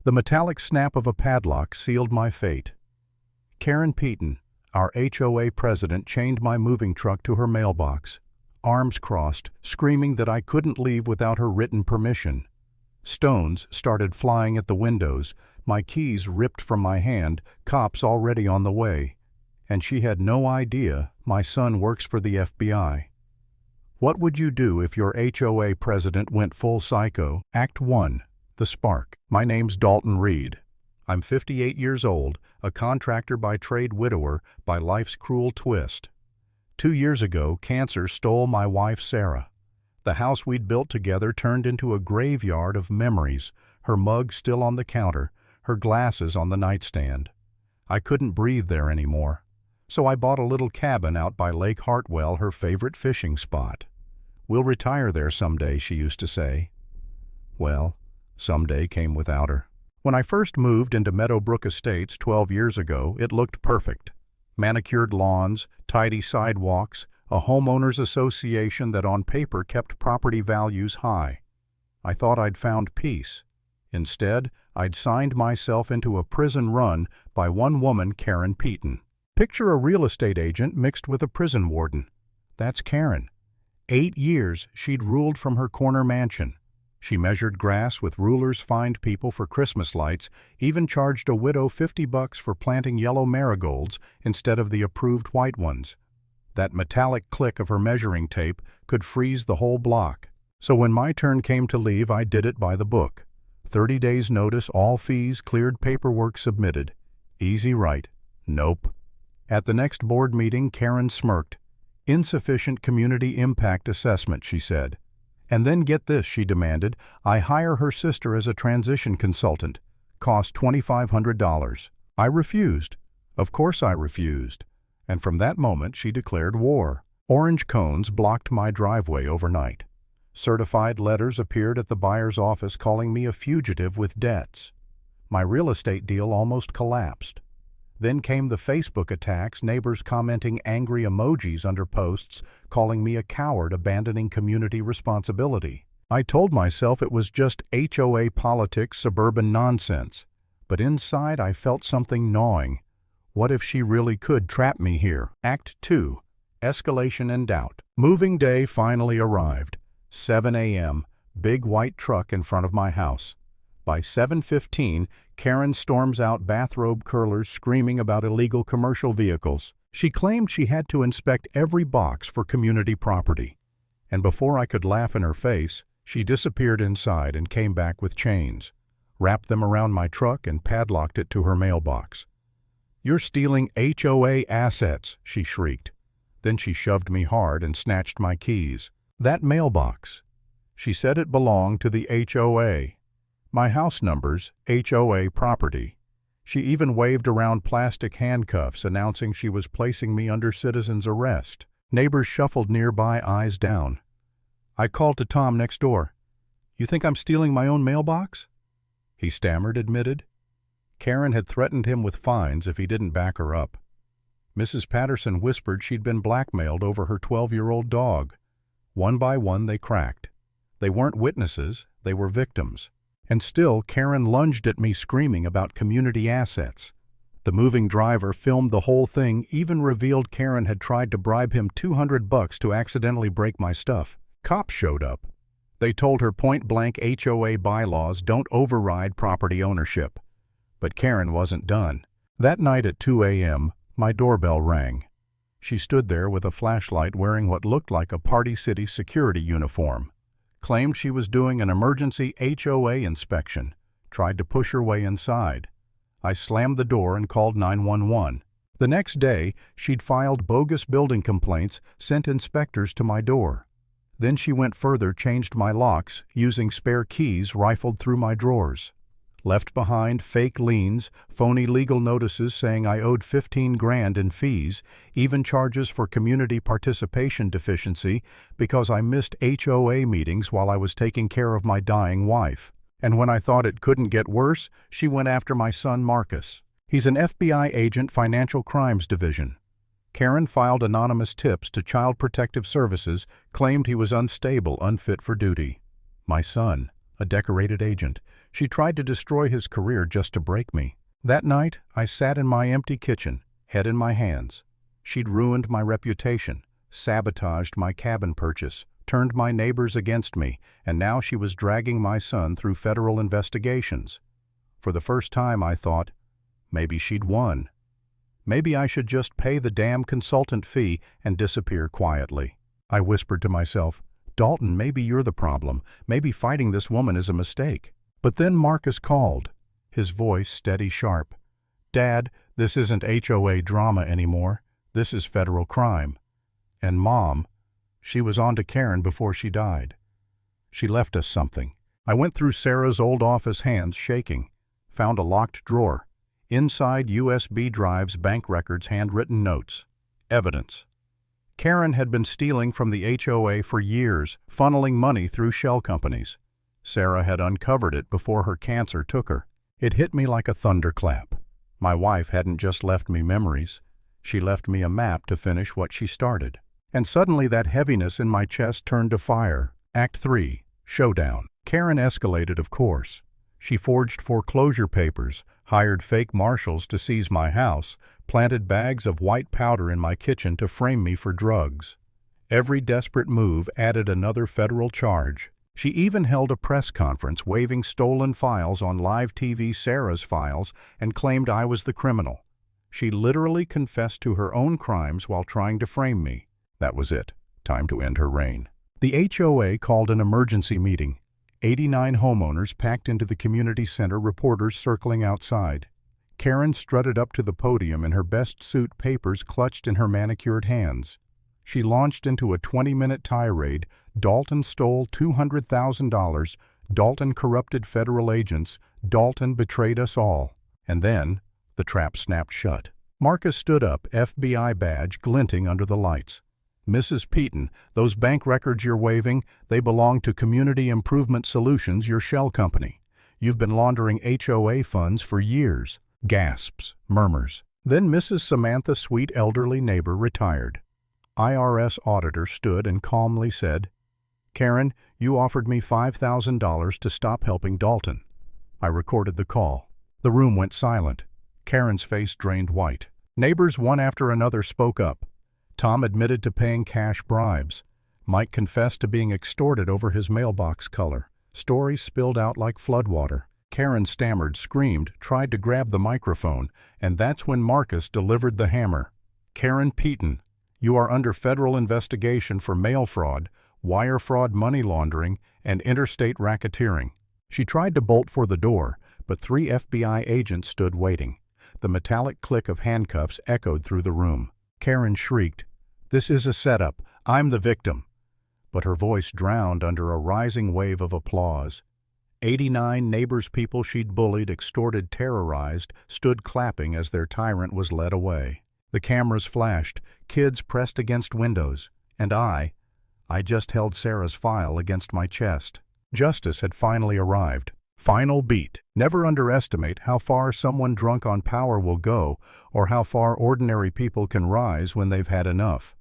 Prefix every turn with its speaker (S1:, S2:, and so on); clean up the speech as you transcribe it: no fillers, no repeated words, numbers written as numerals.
S1: The metallic snap of a padlock sealed my fate. Karen Peaton, our HOA president, chained my moving truck to her mailbox, arms crossed, screaming that I couldn't leave without her written permission. Stones started flying at the windows, my keys ripped from my hand, cops already on the way. And she had no idea my son works for the FBI. What would you do if your HOA president went full psycho? Act 1. The Spark. My name's Dalton Reed. I'm 58 years old, a contractor by trade, widower by life's cruel twist. 2 years ago, cancer stole my wife Sarah. The house we'd built together turned into a graveyard of memories, her mug still on the counter, her glasses on the nightstand. I couldn't breathe there anymore, so I bought a little cabin out by Lake Hartwell, her favorite fishing spot. We'll retire there someday, she used to say. Well, someday came without her. When I first moved into Meadowbrook Estates 12 years ago, it looked perfect. Manicured lawns, tidy sidewalks, a homeowners association that on paper kept property values high. I thought I'd found peace. Instead, I'd signed myself into a prison run by one woman, Karen Peaton. Picture a real estate agent mixed with a prison warden. That's Karen. 8 years she'd ruled from her corner mansion. She measured grass with rulers, fined people for Christmas lights, even charged a widow $50 for planting yellow marigolds instead of the approved white ones. That metallic click of her measuring tape could freeze the whole block. So when my turn came to leave, I did it by the book. 30 days notice, all fees cleared, paperwork submitted. Easy, right? Nope. At the next board meeting, Karen smirked. Insufficient community impact assessment, she said. And then get this, she demanded, I hire her sister as a transition consultant. Cost $2,500. I refused. Of course I refused. And from that moment she declared war. Orange cones blocked my driveway overnight. Certified letters appeared at the buyer's office calling me a fugitive with debts. My real estate deal almost collapsed. Then came the Facebook attacks, neighbors commenting angry emojis under posts, calling me a coward abandoning community responsibility. I told myself it was just HOA politics, suburban nonsense. But inside I felt something gnawing. What if she really could trap me here? Act 2. Escalation and doubt. Moving day finally arrived. 7 a.m., big white truck in front of my house. By 7:15, Karen storms out, bathrobe curlers, screaming about illegal commercial vehicles. She claimed she had to inspect every box for community property. And before I could laugh in her face, she disappeared inside and came back with chains, wrapped them around my truck and padlocked it to her mailbox. "You're stealing HOA assets," she shrieked. Then she shoved me hard and snatched my keys. That mailbox. She said it belonged to the HOA. My house number's HOA property. She even waved around plastic handcuffs, announcing she was placing me under citizen's arrest. Neighbors shuffled nearby, eyes down. I called to Tom next door. "You think I'm stealing my own mailbox?" He stammered, admitted. Karen had threatened him with fines if he didn't back her up. Mrs. Patterson whispered she'd been blackmailed over her 12-year-old dog. One by one they cracked. They weren't witnesses, they were victims. And still, Karen lunged at me screaming about community assets. The moving driver filmed the whole thing, even revealed Karen had tried to bribe him $200 to accidentally break my stuff. Cops showed up. They told her point-blank HOA bylaws don't override property ownership. But Karen wasn't done. That night at 2 a.m., my doorbell rang. She stood there with a flashlight, wearing what looked like a Party City security uniform. Claimed she was doing an emergency HOA inspection, tried to push her way inside. I slammed the door and called 911. The next day, she'd filed bogus building complaints, sent inspectors to my door. Then she went further, changed my locks, using spare keys rifled through my drawers. Left behind fake liens, phony legal notices saying I owed $15,000 in fees, even charges for community participation deficiency because I missed HOA meetings while I was taking care of my dying wife. And when I thought it couldn't get worse, she went after my son Marcus. He's an FBI agent, Financial Crimes Division. Karen filed anonymous tips to Child Protective Services, claimed he was unstable, unfit for duty. My son, a decorated agent. She tried to destroy his career just to break me. That night, I sat in my empty kitchen, head in my hands. She'd ruined my reputation, sabotaged my cabin purchase, turned my neighbors against me, and now she was dragging my son through federal investigations. For the first time, I thought, maybe she'd won. Maybe I should just pay the damn consultant fee and disappear quietly. I whispered to myself, Dalton, maybe you're the problem. Maybe fighting this woman is a mistake. But then Marcus called, his voice steady sharp. Dad, this isn't HOA drama anymore. This is federal crime. And Mom, she was on to Karen before she died. She left us something. I went through Sarah's old office, hands shaking. Found a locked drawer. Inside USB drives, bank records, handwritten notes. Evidence. Karen had been stealing from the HOA for years, funneling money through shell companies. Sarah had uncovered it before her cancer took her. It hit me like a thunderclap. My wife hadn't just left me memories. She left me a map to finish what she started. And suddenly that heaviness in my chest turned to fire. Act 3. Showdown. Karen escalated, of course. She forged foreclosure papers, hired fake marshals to seize my house, planted bags of white powder in my kitchen to frame me for drugs. Every desperate move added another federal charge. She even held a press conference waving stolen files on live TV, Sarah's files, and claimed I was the criminal. She literally confessed to her own crimes while trying to frame me. That was it. Time to end her reign. The HOA called an emergency meeting. 89 homeowners packed into the community center, reporters circling outside. Karen strutted up to the podium in her best suit, papers clutched in her manicured hands. She launched into a 20-minute tirade. Dalton stole $200,000. Dalton corrupted federal agents. Dalton betrayed us all. And then, the trap snapped shut. Marcus stood up, FBI badge glinting under the lights. Mrs. Peaton, those bank records you're waving, they belong to Community Improvement Solutions, your shell company. You've been laundering HOA funds for years. Gasps, murmurs. Then Mrs. Samantha, sweet elderly neighbor, retired. IRS auditor stood and calmly said, Karen, you offered me $5,000 to stop helping Dalton. I recorded the call. The room went silent. Karen's face drained white. Neighbors one after another spoke up. Tom admitted to paying cash bribes. Mike confessed to being extorted over his mailbox color. Stories spilled out like floodwater. Karen stammered, screamed, tried to grab the microphone, and that's when Marcus delivered the hammer. Karen Peaton, you are under federal investigation for mail fraud, wire fraud, money laundering, and interstate racketeering. She tried to bolt for the door, but 3 FBI agents stood waiting. The metallic click of handcuffs echoed through the room. Karen shrieked, This is a setup. I'm the victim. But her voice drowned under a rising wave of applause. 89 neighbors, people she'd bullied, extorted, terrorized, stood clapping as their tyrant was led away. The cameras flashed, kids pressed against windows, and I just held Sarah's file against my chest. Justice had finally arrived. Final beat. Never underestimate how far someone drunk on power will go, or how far ordinary people can rise when they've had enough.